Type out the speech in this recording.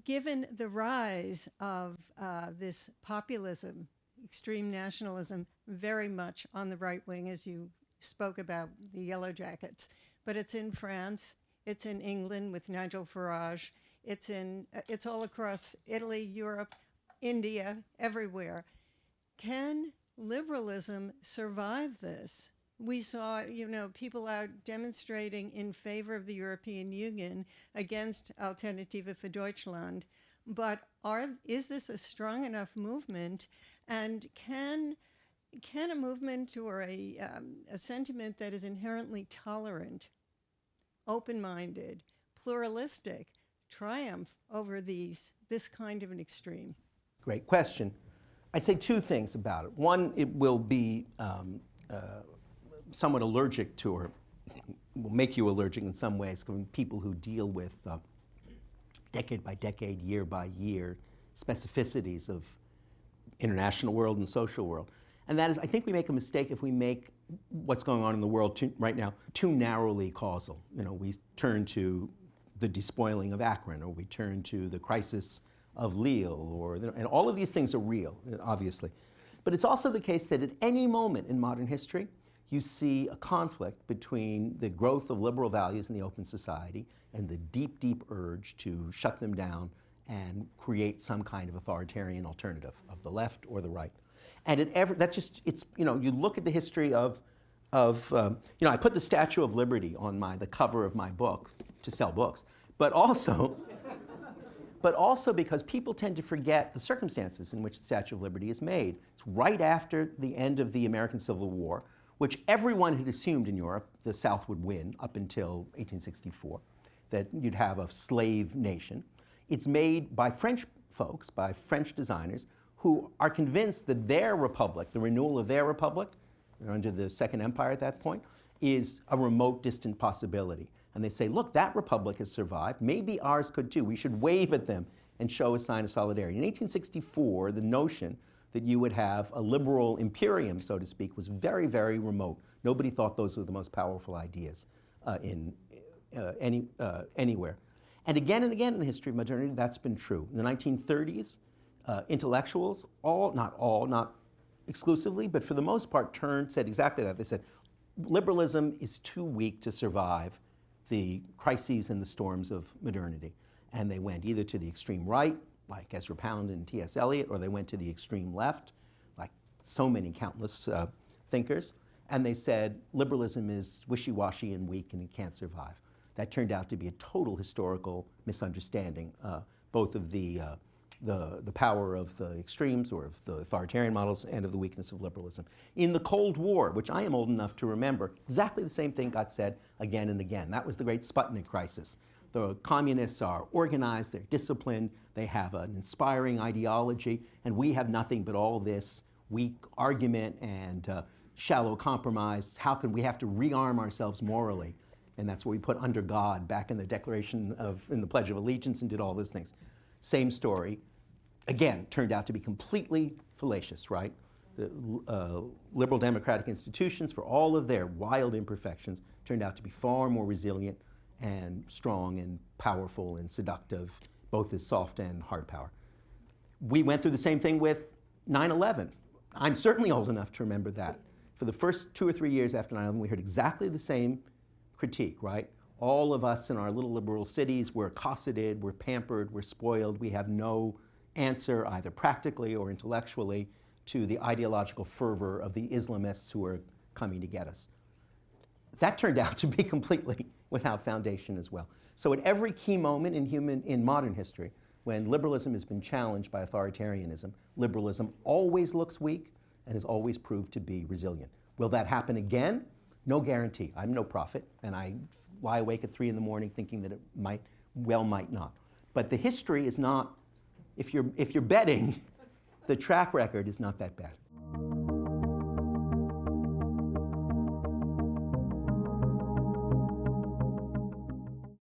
Given the rise of this populism, extreme nationalism, very much on the right wing, as you spoke about the Yellow Jackets, but it's in France, it's in England with Nigel Farage, it's all across Italy, Europe, India, everywhere. Can liberalism survive this? We saw, people out demonstrating in favor of the European Union against Alternative für Deutschland. But is this a strong enough movement? And can a movement or a sentiment that is inherently tolerant, open-minded, pluralistic, triumph over this kind of an extreme? Great question. I'd say two things about it. One, it will be somewhat allergic to, or will make you allergic in some ways, from people who deal with decade by decade, year by year specificities of international world and social world. And that is, I think we make a mistake if we make what's going on in the world right now too narrowly causal. We turn to the despoiling of Akron, or we turn to the crisis of Lille, and all of these things are real, obviously. But it's also the case that at any moment in modern history, you see a conflict between the growth of liberal values in the open society and the deep, deep urge to shut them down and create some kind of authoritarian alternative of the left or the right. And you look at the history of I put the Statue of Liberty on the cover of my book to sell books, but also because people tend to forget the circumstances in which the Statue of Liberty is made. It's right after the end of the American Civil War, which everyone had assumed in Europe the South would win up until 1864, that you'd have a slave nation. It's made by French folks, by French designers, who are convinced that their republic, the renewal of their republic, under the Second Empire at that point, is a remote, distant possibility. And they say, look, that republic has survived. Maybe ours could too. We should wave at them and show a sign of solidarity. In 1864, the notion that you would have a liberal imperium, so to speak, was very, very remote. Nobody thought those were the most powerful ideas anywhere. And again in the history of modernity, that's been true. In the 1930s, intellectuals, not exclusively, but for the most part, said exactly that. They said, liberalism is too weak to survive the crises and the storms of modernity. And they went either to the extreme right, like Ezra Pound and T.S. Eliot, or they went to the extreme left, like so many countless thinkers. And they said, liberalism is wishy-washy and weak and it can't survive. That turned out to be a total historical misunderstanding, both of the power of the extremes, or of the authoritarian models, and of the weakness of liberalism. In the Cold War, which I am old enough to remember, exactly the same thing got said again and again. That was the great Sputnik crisis. The communists are organized, they're disciplined, they have an inspiring ideology, and we have nothing but all this weak argument and shallow compromise. How can we have to rearm ourselves morally? And that's what we put under God back in the Declaration in the Pledge of Allegiance, and did all those things. Same story. Again, turned out to be completely fallacious, right? The liberal democratic institutions, for all of their wild imperfections, turned out to be far more resilient and strong and powerful and seductive, both as soft and hard power. We went through the same thing with 9/11. I'm certainly old enough to remember that. For the first 2 or 3 years after 9/11, we heard exactly the same critique, right? All of us in our little liberal cities, we're cosseted, we're pampered, we're spoiled, we have no answer, either practically or intellectually, to the ideological fervor of the Islamists who are coming to get us. That turned out to be completely without foundation as well. So at every key moment in modern history, when liberalism has been challenged by authoritarianism, liberalism always looks weak and has always proved to be resilient. Will that happen again? No guarantee. I'm no prophet, and I lie awake at 3 in the morning thinking that it might not. But the history is not, if you're betting, the track record is not that bad.